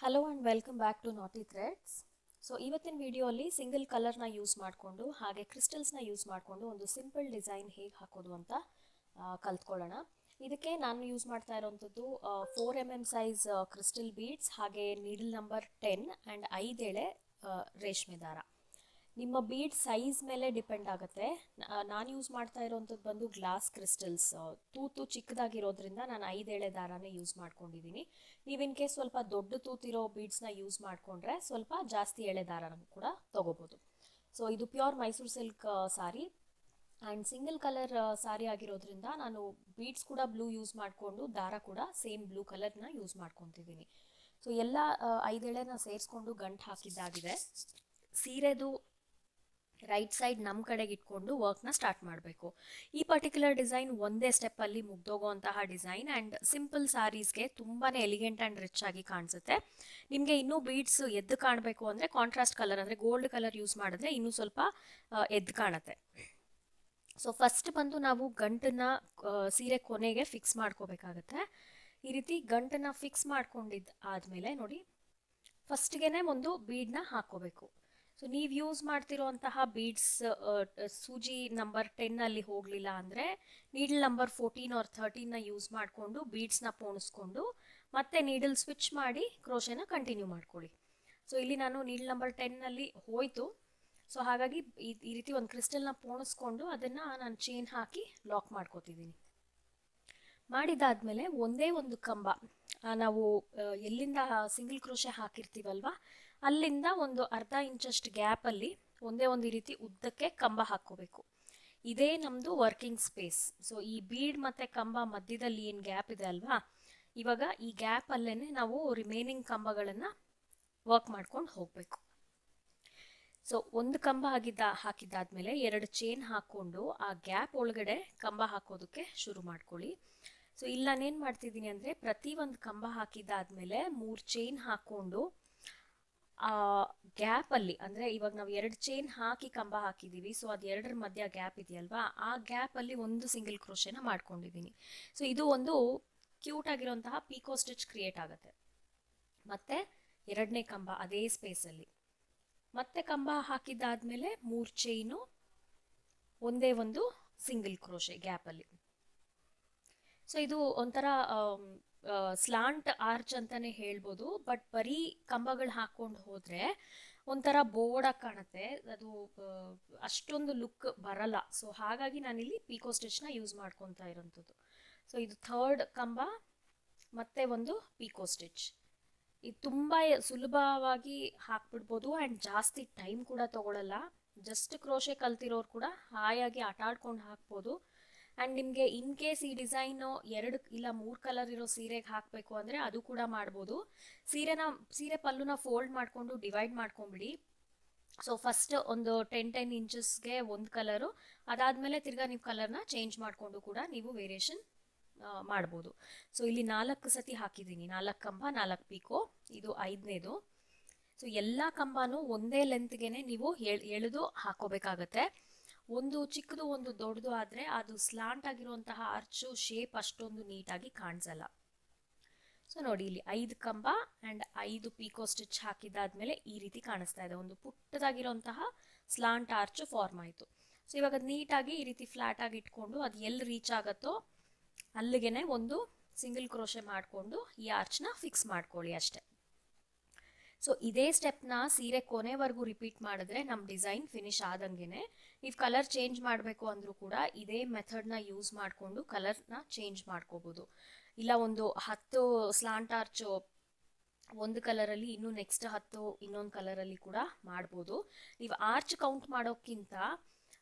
Hello and welcome back to naughty threads. So ಇವತ್ತಿನ ವಿಡಿಯೋಲಿ single ಕಲರ್ನ ಯೂಸ್ ಮಾಡಿಕೊಂಡು ಹಾಗೆ ಕ್ರಿಸ್ಟಲ್ಸ್ನ ಯೂಸ್ ಮಾಡಿಕೊಂಡು ಒಂದು ಸಿಂಪಲ್ ಡಿಸೈನ್ ಹೇಗೆ ಹಾಕೋದು ಅಂತ ಕಲ್ತ್ಕೊಳ್ಳೋಣ. ಇದಕ್ಕೆ ನಾನು ಯೂಸ್ ಮಾಡ್ತಾ ಇರೋವಂಥದ್ದು 4 mm ಸೈಜ್ ಕ್ರಿಸ್ಟಲ್ ಬೀಡ್ಸ್ ಹಾಗೆ ನೀಡಲ್ ನಂಬರ್ 10 ಆ್ಯಂಡ್ 5 ಎಳೆ ರೇಷ್ಮೆ ದಾರ. ನಿಮ್ಮ ಬೀಡ್ ಸೈಜ್ ಮೇಲೆ ಡಿಪೆಂಡ್ ಆಗುತ್ತೆ. ನಾನು ಯೂಸ್ ಮಾಡ್ತಾ ಇರೋವಂಥದ್ದು ಬಂದು ಗ್ಲಾಸ್ ಕ್ರಿಸ್ಟಲ್ಸ್, ತೂತು ಚಿಕ್ಕದಾಗಿರೋದ್ರಿಂದ ನಾನು 5 ಎಳೆ ದಾರನೇ ಯೂಸ್ ಮಾಡ್ಕೊಂಡಿದ್ದೀನಿ. ನೀವು ಇನ್ ಕೇಸ್ ಸ್ವಲ್ಪ ದೊಡ್ಡ ತೂತಿರೋ ಬೀಡ್ಸ್ನ ಯೂಸ್ ಮಾಡಿಕೊಂಡ್ರೆ ಸ್ವಲ್ಪ ಜಾಸ್ತಿ ಎಳೆ ದಾರನ ಕೂಡ ತೊಗೋಬೋದು. ಸೊ ಇದು pure Mysore silk sari and single colour sari ಆಗಿರೋದ್ರಿಂದ ನಾನು ಬೀಡ್ಸ್ ಕೂಡ ಬ್ಲೂ ಯೂಸ್ ಮಾಡಿಕೊಂಡು ದಾರ ಕೂಡ ಸೇಮ್ ಬ್ಲೂ ಕಲರ್ನ ಯೂಸ್ ಮಾಡ್ಕೊತಿದ್ದೀನಿ. ಸೊ ಎಲ್ಲ 5 ಎಳೆನ ಸೇರಿಸ್ಕೊಂಡು ಗಂಟು ಹಾಕಿದ್ದಾಗಿದೆ. ಸೀರೆದು ರೈಟ್ ಸೈಡ್ ನಮ್ಮ ಕಡೆಗೆ ಇಟ್ಕೊಂಡು ವರ್ಕ್ನ ಸ್ಟಾರ್ಟ್ ಮಾಡಬೇಕು. ಈ ಪರ್ಟಿಕ್ಯುಲರ್ ಡಿಸೈನ್ ಒಂದೇ ಸ್ಟೆಪ್ಪಲ್ಲಿ ಮುಗ್ದೋಗೋವಂತಹ ಡಿಸೈನ್ ಆ್ಯಂಡ್ ಸಿಂಪಲ್ ಸ್ಯಾರೀಸ್ಗೆ ತುಂಬಾ ಎಲಿಗೆಂಟ್ ಆ್ಯಂಡ್ ರಿಚ್ ಆಗಿ ಕಾಣಿಸುತ್ತೆ. ನಿಮಗೆ ಇನ್ನೂ ಬೀಡ್ಸ್ ಎದ್ದು ಕಾಣಬೇಕು ಅಂದರೆ ಕಾಂಟ್ರಾಸ್ಟ್ ಕಲರ್ ಅಂದರೆ ಗೋಲ್ಡ್ ಕಲರ್ ಯೂಸ್ ಮಾಡಿದ್ರೆ ಇನ್ನೂ ಸ್ವಲ್ಪ ಎದ್ದು ಕಾಣುತ್ತೆ. ಸೊ ಫಸ್ಟ್ ಬಂದು ನಾವು ಗಂಟನ್ನ ಸೀರೆ ಕೊನೆಗೆ ಫಿಕ್ಸ್ ಮಾಡ್ಕೋಬೇಕಾಗತ್ತೆ. ಈ ರೀತಿ ಗಂಟನ್ನ ಫಿಕ್ಸ್ ಮಾಡ್ಕೊಂಡಿದ್ದು ಆದಮೇಲೆ ನೋಡಿ ಫಸ್ಟ್ಗೆ ಒಂದು ಬೀಡನ್ನ ಹಾಕೋಬೇಕು. ಸೊ ನೀವು ಯೂಸ್ ಮಾಡ್ತಿರೋಂತಹ ಬೀಡ್ಸ್ ಸೂಜಿ ನಂಬರ್ 10 ಹೋಗಲಿಲ್ಲ ಅಂದರೆ ನೀಡಲ್ ನಂಬರ್ 14 or 13ನ ಯೂಸ್ ಮಾಡಿಕೊಂಡು ಬೀಡ್ಸ್ನ ಪೋಣಿಸ್ಕೊಂಡು ಮತ್ತೆ ನೀಡಲ್ ಸ್ವಿಚ್ ಮಾಡಿ ಕ್ರೋಶೆನ ಕಂಟಿನ್ಯೂ ಮಾಡ್ಕೊಳ್ಳಿ. ಸೊ ಇಲ್ಲಿ ನಾನು ನೀಡಲ್ ನಂಬರ್ 10 ಹೋಯಿತು. ಸೊ ಹಾಗಾಗಿ ಈ ರೀತಿ ಒಂದು ಕ್ರಿಸ್ಟಲ್ನ ಪೋಣಿಸ್ಕೊಂಡು ಅದನ್ನು ನಾನು ಚೈನ್ ಹಾಕಿ ಲಾಕ್ ಮಾಡ್ಕೋತಿದ್ದೀನಿ. ಮಾಡಿದಾದ್ಮೇಲೆ ಒಂದೇ ಒಂದು ಕಂಬ ನಾವು ಎಲ್ಲಿಂದ ಸಿಂಗಲ್ ಕ್ರೋಶೆ ಹಾಕಿರ್ತೀವಲ್ವ ಅಲ್ಲಿಂದ ಒಂದು ಅರ್ಧ ಇಂಚಷ್ಟು ಗ್ಯಾಪಲ್ಲಿ ಒಂದೇ ಒಂದು ಈ ರೀತಿ ಉದ್ದಕ್ಕೆ ಕಂಬ ಹಾಕ್ಕೋಬೇಕು. ಇದೇ ನಮ್ಮದು ವರ್ಕಿಂಗ್ ಸ್ಪೇಸ್. ಸೊ ಈ ಬೀಡ್ ಮತ್ತು ಕಂಬ ಮಧ್ಯದಲ್ಲಿ ಏನು ಗ್ಯಾಪ್ ಇದೆ ಅಲ್ವಾ, ಇವಾಗ ಈ ಗ್ಯಾಪಲ್ಲೇ ನಾವು ರಿಮೈನಿಂಗ್ ಕಂಬಗಳನ್ನು ವರ್ಕ್ ಮಾಡ್ಕೊಂಡು ಹೋಗಬೇಕು. ಸೊ ಒಂದು ಕಂಬ ಹಾಕಿದ್ದಾದ್ಮೇಲೆ 2 ಚೈನ್ ಹಾಕ್ಕೊಂಡು ಆ ಗ್ಯಾಪ್ ಒಳಗಡೆ ಕಂಬ ಹಾಕೋದಕ್ಕೆ ಶುರು ಮಾಡ್ಕೊಳ್ಳಿ. ಸೊ ಇಲ್ಲಿ ನಾನೇನು ಮಾಡ್ತಿದ್ದೀನಿ ಅಂದರೆ ಪ್ರತಿ ಒಂದು ಕಂಬ ಹಾಕಿದ್ದಾದ್ಮೇಲೆ 3 ಚೈನ್ ಹಾಕ್ಕೊಂಡು ಆ ಗ್ಯಾಪಲ್ಲಿ ಅಂದರೆ ಇವಾಗ ನಾವು 2 ಚೈನ್ ಹಾಕಿ ಕಂಬ ಹಾಕಿದ್ದೀವಿ. ಸೊ ಅದು 2ರ ಮಧ್ಯ ಗ್ಯಾಪ್ ಇದೆಯಲ್ವಾ, ಆ ಗ್ಯಾಪಲ್ಲಿ ಒಂದು ಸಿಂಗಲ್ ಕ್ರೋಶೆನ ಮಾಡ್ಕೊಂಡಿದ್ದೀನಿ. ಸೊ ಇದು ಒಂದು ಕ್ಯೂಟ್ ಆಗಿರೋಂತಹ ಪೀಕೋ ಸ್ಟಿಚ್ ಕ್ರಿಯೇಟ್ ಆಗುತ್ತೆ. ಮತ್ತೆ 2ನೇ ಕಂಬ ಅದೇ ಸ್ಪೇಸಲ್ಲಿ ಮತ್ತೆ ಕಂಬ ಹಾಕಿದ್ದಾದ್ಮೇಲೆ 3 ಚೈನು, ಒಂದೇ ಒಂದು ಸಿಂಗಲ್ ಕ್ರೋಶೆ ಗ್ಯಾಪಲ್ಲಿ. ಸೊ ಇದು ಒಂಥರ ಸ್ಲಾಂಟ್ ಆರ್ಚ್ ಅಂತಾನೆ ಹೇಳ್ಬೋದು. ಬಟ್ ಬರೀ ಕಂಬಗಳು ಹಾಕೊಂಡು ಹೋದರೆ ಒಂಥರ ಬೋರ್ಡಾಗಿ ಕಾಣುತ್ತೆ, ಅದು ಅಷ್ಟೊಂದು ಲುಕ್ ಬರಲ್ಲ. ಸೊ ಹಾಗಾಗಿ ನಾನಿಲ್ಲಿ ಪೀಕೋ ಸ್ಟಿಚ್ನ ಯೂಸ್ ಮಾಡ್ಕೊತಾ ಇರೋಂಥದ್ದು. ಸೊ ಇದು 3rd ಕಂಬ ಮತ್ತೆ ಒಂದು ಪೀಕೋ ಸ್ಟಿಚ್. ಇದು ತುಂಬ ಸುಲಭವಾಗಿ ಹಾಕ್ಬಿಡ್ಬೋದು ಆ್ಯಂಡ್ ಜಾಸ್ತಿ ಟೈಮ್ ಕೂಡ ತೊಗೊಳಲ್ಲ. ಜಸ್ಟ್ ಕ್ರೋಶೆ ಕಲ್ತಿರೋರು ಕೂಡ ಹಾಯಾಗಿ ಆಟ ಆಡ್ಕೊಂಡು ಹಾಕ್ಬೋದು. ಆ್ಯಂಡ್ ನಿಮಗೆ ಇನ್ ಕೇಸ್ ಈ ಡಿಸೈನು 2 ಇಲ್ಲ 3 ಕಲರ್ ಇರೋ ಸೀರೆಗೆ ಹಾಕಬೇಕು ಅಂದರೆ ಅದು ಕೂಡ ಮಾಡ್ಬೋದು. ಸೀರೆ ಪಲ್ಲುನ ಫೋಲ್ಡ್ ಮಾಡಿಕೊಂಡು ಡಿವೈಡ್ ಮಾಡ್ಕೊಂಬಿಡಿ. ಸೊ ಫಸ್ಟ್ ಒಂದು 10 ಇಂಚಸ್ಗೆ ಒಂದು ಕಲರು, ಅದಾದಮೇಲೆ ತಿರ್ಗಾ ನೀವು ಕಲರ್ನ ಚೇಂಜ್ ಮಾಡಿಕೊಂಡು ಕೂಡ ನೀವು ವೇರಿಯೇಷನ್ ಮಾಡ್ಬೋದು. ಸೊ ಇಲ್ಲಿ 4 ಸತಿ ಹಾಕಿದ್ದೀನಿ, 4 ಕಂಬ 4 ಪೀಕೋ, ಇದು 5ನೇದು. ಸೊ ಎಲ್ಲ ಕಂಬನೂ ಒಂದೇ ಲೆಂತ್ಗೆ ನೀವು ಎಳೆದು ಹಾಕೋಬೇಕಾಗತ್ತೆ. ಒಂದು ಚಿಕ್ಕದು ಒಂದು ದೊಡ್ಡದು ಆದರೆ ಅದು ಸ್ಲಾಂಟ್ ಆಗಿರುವಂತಹ ಆರ್ಚು ಶೇಪ್ ಅಷ್ಟೊಂದು ನೀಟಾಗಿ ಕಾಣಿಸಲ್ಲ. ಸೊ ನೋಡಿ ಇಲ್ಲಿ 5 ಕಂಬ ಆ್ಯಂಡ್ 5 ಪೀಕೋ ಸ್ಟಿಚ್ ಹಾಕಿದ್ದಾದ್ಮೇಲೆ ಈ ರೀತಿ ಕಾಣಿಸ್ತಾ ಇದೆ, ಒಂದು ಪುಟ್ಟದಾಗಿರುವಂತಹ ಸ್ಲಾಂಟ್ ಆರ್ಚು ಫಾರ್ಮ್ ಆಯಿತು. ಸೊ ಇವಾಗ ಅದು ನೀಟಾಗಿ ಈ ರೀತಿ ಫ್ಲಾಟ್ ಆಗಿ ಇಟ್ಕೊಂಡು ಅದು ಎಲ್ಲಿ ರೀಚ್ ಆಗುತ್ತೋ ಅಲ್ಲಿಗೆ ಒಂದು ಸಿಂಗಲ್ ಕ್ರೋಶೆ ಮಾಡಿಕೊಂಡು ಈ ಆರ್ಚ್ನ ಫಿಕ್ಸ್ ಮಾಡ್ಕೊಳ್ಳಿ ಅಷ್ಟೆ. ಸೊ ಇದೇ ಸ್ಟೆಪ್ನ ಸೀರೆ ಕೊನೆವರೆಗೂ ರಿಪೀಟ್ ಮಾಡಿದ್ರೆ ನಮ್ಮ ಡಿಸೈನ್ ಫಿನಿಶ್ ಆದಂಗೆ. ನೀವು ಕಲರ್ ಚೇಂಜ್ ಮಾಡಬೇಕು ಅಂದರೂ ಕೂಡ ಇದೇ ಮೆಥಡ್ನ ಯೂಸ್ ಮಾಡಿಕೊಂಡು ಕಲರ್ನ ಚೇಂಜ್ ಮಾಡ್ಕೋಬೋದು. ಇಲ್ಲ ಒಂದು 10 ಸ್ಲಾಂಟ್ ಆರ್ಚು ಒಂದು ಕಲರಲ್ಲಿ, ಇನ್ನು ನೆಕ್ಸ್ಟ್ 10 ಇನ್ನೊಂದು ಕಲರಲ್ಲಿ ಕೂಡ ಮಾಡ್ಬೋದು. ನೀವು ಆರ್ಚ್ ಕೌಂಟ್ ಮಾಡೋಕ್ಕಿಂತ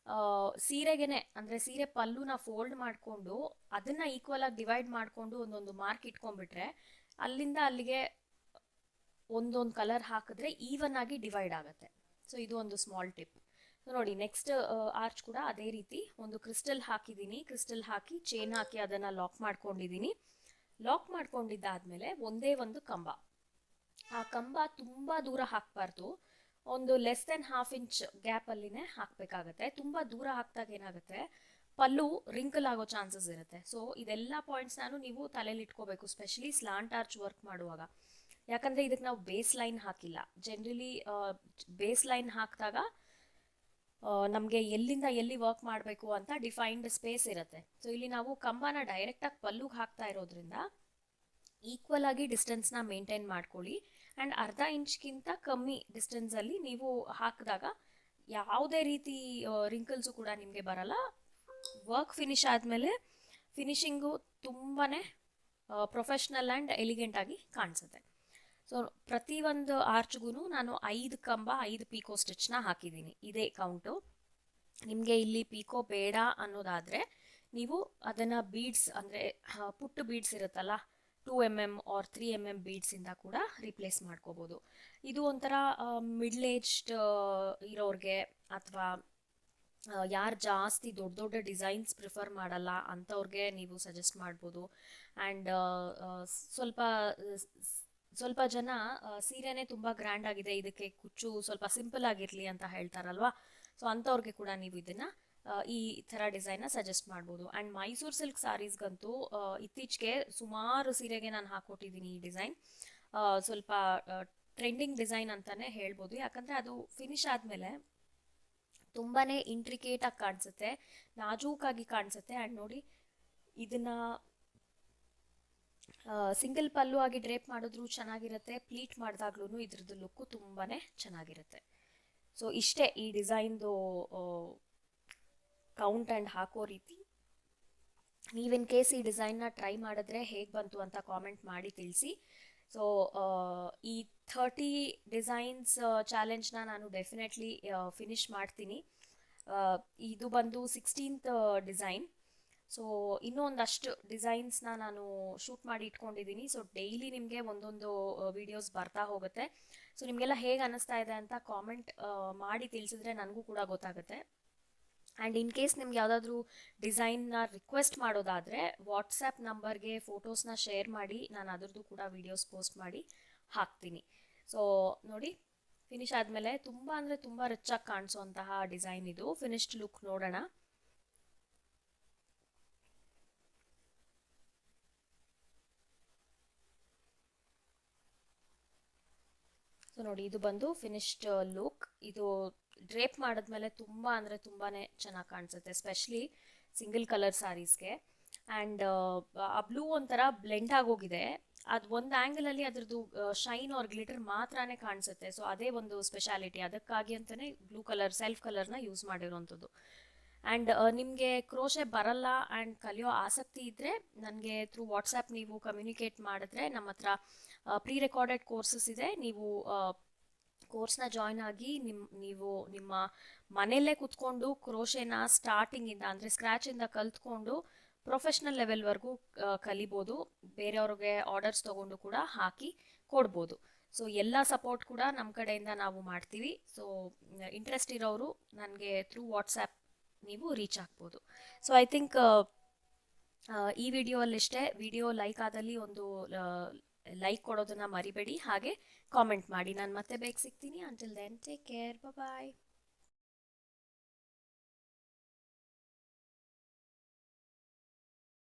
ಸೀರೆಗೆನೆ ಅಂದರೆ ಸೀರೆ ಪಲ್ಲುನ ಫೋಲ್ಡ್ ಮಾಡಿಕೊಂಡು ಅದನ್ನು ಈಕ್ವಲ್ ಆಗಿ ಡಿವೈಡ್ ಮಾಡಿಕೊಂಡು ಒಂದೊಂದು ಮಾರ್ಕ್ ಇಟ್ಕೊಂಡ್ಬಿಟ್ರೆ ಅಲ್ಲಿಂದ ಅಲ್ಲಿಗೆ ಒಂದೊಂದು ಕಲರ್ ಹಾಕಿದ್ರೆ ಈವನ್ ಆಗಿ ಡಿವೈಡ್ ಆಗುತ್ತೆ. ಸೊ ಇದು ಒಂದು ಸ್ಮಾಲ್ ಟಿಪ್. ನೋಡಿ ನೆಕ್ಸ್ಟ್ ಆರ್ಚ್ ಕೂಡ ಅದೇ ರೀತಿ ಒಂದು ಕ್ರಿಸ್ಟಲ್ ಹಾಕಿದ್ದೀನಿ, ಕ್ರಿಸ್ಟಲ್ ಹಾಕಿ ಚೈನ್ ಹಾಕಿ ಅದನ್ನು ಲಾಕ್ ಮಾಡ್ಕೊಂಡಿದ್ದೀನಿ. ಲಾಕ್ ಮಾಡ್ಕೊಂಡಿದ್ದಾದ್ಮೇಲೆ ಒಂದೇ ಒಂದು ಕಂಬ, ಆ ಕಂಬ ತುಂಬ ದೂರ ಹಾಕಬಾರ್ದು, ಒಂದು ಲೆಸ್ ದೆನ್ 1/2 ಇಂಚ್ ಗ್ಯಾಪಲ್ಲಿನೇ ಹಾಕಬೇಕಾಗತ್ತೆ. ತುಂಬ ದೂರ ಹಾಕಿದಾಗ ಏನಾಗುತ್ತೆ, ಪಲ್ಲು ರಿಂಕಲ್ ಆಗೋ ಚಾನ್ಸಸ್ ಇರುತ್ತೆ. ಸೊ ಇದೆಲ್ಲ ಪಾಯಿಂಟ್ಸ್ ನೀವು ತಲೆಯಲ್ಲಿ ಇಟ್ಕೋಬೇಕು, ಸ್ಪೆಷಲಿ ಸ್ಲಾಂಟ್ ಆರ್ಚ್ ವರ್ಕ್ ಮಾಡುವಾಗ. ಯಾಕಂದರೆ ಇದಕ್ಕೆ ನಾವು ಬೇಸ್ ಲೈನ್ ಹಾಕಿಲ್ಲ. ಜನರಲಿ ಬೇಸ್ ಲೈನ್ ಹಾಕಿದಾಗ ನಮಗೆ ಎಲ್ಲಿಂದ ಎಲ್ಲಿ ವರ್ಕ್ ಮಾಡಬೇಕು ಅಂತ ಡಿಫೈನ್ಡ್ ಸ್ಪೇಸ್ ಇರುತ್ತೆ. ಸೊ ಇಲ್ಲಿ ನಾವು ಕಂಬನ ಡೈರೆಕ್ಟಾಗಿ ಪಲ್ಲುಗೆ ಹಾಕ್ತಾ ಇರೋದ್ರಿಂದ ಈಕ್ವಲ್ ಆಗಿ ಡಿಸ್ಟೆನ್ಸ್ನ ಮೇಂಟೈನ್ ಮಾಡ್ಕೊಳ್ಳಿ. ಆ್ಯಂಡ್ ಅರ್ಧ ಇಂಚ್ಗಿಂತ ಕಮ್ಮಿ ಡಿಸ್ಟೆನ್ಸಲ್ಲಿ ನೀವು ಹಾಕಿದಾಗ ಯಾವುದೇ ರೀತಿ ರಿಂಕಲ್ಸು ಕೂಡ ನಿಮಗೆ ಬರಲ್ಲ. ವರ್ಕ್ ಫಿನಿಶ್ ಆದಮೇಲೆ ಫಿನಿಶಿಂಗು ತುಂಬಾ ಪ್ರೊಫೆಷ್ನಲ್ ಆ್ಯಂಡ್ ಎಲಿಗೆಂಟಾಗಿ ಕಾಣಿಸುತ್ತೆ. ಸೊ ಪ್ರತಿಯೊಂದು ಆರ್ಚ್ಗೂ ನಾನು 5 ಕಂಬ 5 ಪೀಕೋ ಸ್ಟಿಚ್ನ ಹಾಕಿದ್ದೀನಿ. ಇದೇ ಕೌಂಟು. ನಿಮಗೆ ಇಲ್ಲಿ ಪೀಕೋ ಬೇಡ ಅನ್ನೋದಾದರೆ ನೀವು ಅದನ್ನು ಬೀಡ್ಸ್ ಅಂದರೆ ಪುಟ್ಟ ಬೀಡ್ಸ್ ಇರುತ್ತಲ್ಲ 2mm or 3mm ಬೀಡ್ಸಿಂದ ಕೂಡ ರಿಪ್ಲೇಸ್ ಮಾಡ್ಕೋಬೋದು. ಇದು ಒಂಥರ ಮಿಡ್ಲ್ ಏಜ್ಡ್ ಇರೋರಿಗೆ ಅಥವಾ ಯಾರು ಜಾಸ್ತಿ ದೊಡ್ಡ ದೊಡ್ಡ ಡಿಸೈನ್ಸ್ ಪ್ರಿಫರ್ ಮಾಡಲ್ಲ ಅಂಥವ್ರಿಗೆ ನೀವು ಸಜೆಸ್ಟ್ ಮಾಡ್ಬೋದು. ಆ್ಯಂಡ್ ಸ್ವಲ್ಪ ಜನ ಸೀರೆನೇ ತುಂಬ ಗ್ರ್ಯಾಂಡ್ ಆಗಿದೆ, ಇದಕ್ಕೆ ಕುಚ್ಚು ಸ್ವಲ್ಪ ಸಿಂಪಲ್ ಆಗಿರಲಿ ಅಂತ ಹೇಳ್ತಾರಲ್ವಾ. ಸೊ ಅಂಥವ್ರಿಗೆ ಕೂಡ ನೀವು ಇದನ್ನು ಈ ಥರ ಡಿಸೈನ್ನ ಸಜೆಸ್ಟ್ ಮಾಡ್ಬೋದು. ಆ್ಯಂಡ್ ಮೈಸೂರು ಸಿಲ್ಕ್ ಸ್ಯಾರೀಸ್ಗಂತೂ ಇತ್ತೀಚೆಗೆ ಸುಮಾರು ಸೀರೆಗೆ ನಾನು ಹಾಕ್ಕೊಟ್ಟಿದ್ದೀನಿ ಈ ಡಿಸೈನ್. ಸ್ವಲ್ಪ ಟ್ರೆಂಡಿಂಗ್ ಡಿಸೈನ್ ಅಂತಲೇ ಹೇಳ್ಬೋದು. ಯಾಕಂದರೆ ಅದು ಫಿನಿಶ್ ಆದಮೇಲೆ ತುಂಬಾ ಇಂಟ್ರಿಕೇಟಾಗಿ ಕಾಣಿಸುತ್ತೆ, ನಾಜೂಕಾಗಿ ಕಾಣಿಸುತ್ತೆ. ಆ್ಯಂಡ್ ನೋಡಿ ಇದನ್ನು ಸಿಂಗಲ್ ಪಲ್ಲು ಆಗಿ ಡ್ರೇಪ್ ಮಾಡಿದ್ರೂ ಚೆನ್ನಾಗಿರುತ್ತೆ, ಪ್ಲೀಟ್ ಮಾಡಿದಾಗ್ಲೂ ಇದ್ರದ್ದು ಲುಕ್ಕು ತುಂಬಾ ಚೆನ್ನಾಗಿರುತ್ತೆ. ಸೊ ಇಷ್ಟೇ ಈ ಡಿಸೈನ್ದು ಕೌಂಟ್ ಆ್ಯಂಡ್ ಹಾಕೋ ರೀತಿ. ನೀವಿನ್ ಕೇಸ್ ಈ ಡಿಸೈನ್ನ ಟ್ರೈ ಮಾಡಿದ್ರೆ ಹೇಗೆ ಬಂತು ಅಂತ ಕಾಮೆಂಟ್ ಮಾಡಿ ತಿಳಿಸಿ. ಸೊ ಈ 30 ಡಿಸೈನ್ಸ್ ಚಾಲೆಂಜ್ನ ನಾನು ಡೆಫಿನೆಟ್ಲಿ ಫಿನಿಶ್ ಮಾಡ್ತೀನಿ. ಇದು ಬಂದು 16th ಡಿಸೈನ್. ಸೊ ಇನ್ನೂ ಒಂದಷ್ಟು ಡಿಸೈನ್ಸ್ನ ನಾನು ಶೂಟ್ ಮಾಡಿ ಇಟ್ಕೊಂಡಿದ್ದೀನಿ. ಸೊ ಡೈಲಿ ನಿಮಗೆ ಒಂದೊಂದು ವೀಡಿಯೋಸ್ ಬರ್ತಾ ಹೋಗುತ್ತೆ. ಸೊ ನಿಮಗೆಲ್ಲ ಹೇಗೆ ಅನ್ನಿಸ್ತಾ ಇದೆ ಅಂತ ಕಾಮೆಂಟ್ ಮಾಡಿ ತಿಳಿಸಿದ್ರೆ ನನಗೂ ಕೂಡ ಗೊತ್ತಾಗುತ್ತೆ. ಆ್ಯಂಡ್ ಇನ್ ಕೇಸ್ ನಿಮ್ಗೆ ಯಾವುದಾದ್ರೂ ಡಿಸೈನ್ನ ರಿಕ್ವೆಸ್ಟ್ ಮಾಡೋದಾದರೆ ವಾಟ್ಸಪ್ ನಂಬರ್ಗೆ ಫೋಟೋಸ್ನ ಶೇರ್ ಮಾಡಿ, ನಾನು ಅದರದ್ದು ಕೂಡ ವೀಡಿಯೋಸ್ ಪೋಸ್ಟ್ ಮಾಡಿ ಹಾಕ್ತೀನಿ. ಸೊ ನೋಡಿ ಫಿನಿಶ್ ಆದಮೇಲೆ ತುಂಬ ಅಂದರೆ ತುಂಬ ರಿಚಾಗಿ ಕಾಣಿಸೋಂತಹ ಡಿಸೈನ್ ಇದು. ಫಿನಿಶ್ಡ್ ಲುಕ್ ನೋಡೋಣ. ಸೊ ನೋಡಿ ಇದು ಬಂದು ಫಿನಿಶ್ಡ್ ಲುಕ್. ಇದು ಡ್ರೇಪ್ ಮಾಡಿದ್ಮೇಲೆ ತುಂಬ ಅಂದರೆ ತುಂಬಾ ಚೆನ್ನಾಗಿ ಕಾಣಿಸುತ್ತೆ, ಎಸ್ಪೆಷಲಿ ಸಿಂಗಲ್ ಕಲರ್ ಸ್ಯಾರೀಸ್ಗೆ. ಆ್ಯಂಡ್ ಆ ಬ್ಲೂ ಒಂಥರ ಬ್ಲೆಂಡ್ ಆಗೋಗಿದೆ. ಅದು ಒಂದು ಆ್ಯಂಗಲಲ್ಲಿ ಅದರದ್ದು ಶೈನ್ ಆರ್ ಗ್ಲಿಟರ್ ಮಾತ್ರನೇ ಕಾಣಿಸುತ್ತೆ. ಸೊ ಅದೇ ಒಂದು ಸ್ಪೆಷಾಲಿಟಿ, ಅದಕ್ಕಾಗಿ ಅಂತಲೇ ಬ್ಲೂ ಕಲರ್ ಸೆಲ್ಫ್ ಕಲರ್ನ ಯೂಸ್ ಮಾಡಿರೋವಂಥದ್ದು. ಆ್ಯಂಡ್ ನಿಮಗೆ ಕ್ರೋಶೆ ಬರಲ್ಲ ಆ್ಯಂಡ್ ಕಲಿಯೋ ಆಸಕ್ತಿ ಇದ್ದರೆ ನನಗೆ ಥ್ರೂ ವಾಟ್ಸಪ್ ನೀವು ಕಮ್ಯುನಿಕೇಟ್ ಮಾಡಿದ್ರೆ ನಮ್ಮ ಹತ್ರ ಪ್ರೀ ರೆಕಾರ್ಡೆಡ್ ಕೋರ್ಸಸ್ ಇದೆ. ನೀವು ಕೋರ್ಸ್ನ ಜಾಯ್ನ್ ಆಗಿ ನೀವು ನಿಮ್ಮ ಮನೆಯಲ್ಲೇ ಕೂತ್ಕೊಂಡು ಕ್ರೋಶೆನ ಸ್ಟಾರ್ಟಿಂಗಿಂದ ಅಂದರೆ ಸ್ಕ್ರ್ಯಾಚಿಂದ ಕಲ್ತ್ಕೊಂಡು ಪ್ರೊಫೆಷ್ನಲ್ ಲೆವೆಲ್ವರೆಗೂ ಕಲಿಬೋದು. ಬೇರೆಯವ್ರಿಗೆ ಆರ್ಡರ್ಸ್ ತೊಗೊಂಡು ಕೂಡ ಹಾಕಿ ಕೊಡ್ಬೋದು. ಸೊ ಎಲ್ಲ ಸಪೋರ್ಟ್ ಕೂಡ ನಮ್ಮ ಕಡೆಯಿಂದ ನಾವು ಮಾಡ್ತೀವಿ. ಸೊ ಇಂಟ್ರೆಸ್ಟ್ ಇರೋರು ನನಗೆ ಥ್ರೂ ವಾಟ್ಸಪ್ ನೀವು ರೀಚ್ ಆಗ್ಬೋದು. ಸೊ ಐ ಥಿಂಕ್ ಈ ವಿಡಿಯೋಲ್ಲಿಷ್ಟೇ. ವಿಡಿಯೋ ಲೈಕ್ ಆದಲ್ಲಿ ಒಂದು ಲೈಕ್ ಕೊಡೋದನ್ನು ಮರಿಬೇಡಿ, ಹಾಗೆ ಕಾಮೆಂಟ್ ಮಾಡಿ. ನಾನು ಮತ್ತೆ ಬೇಗ ಸಿಗ್ತೀನಿ. ಅಂಟಿಲ್ ದೆನ್ ಟೇಕ್ ಕೇರ್, ಬಾಯ್.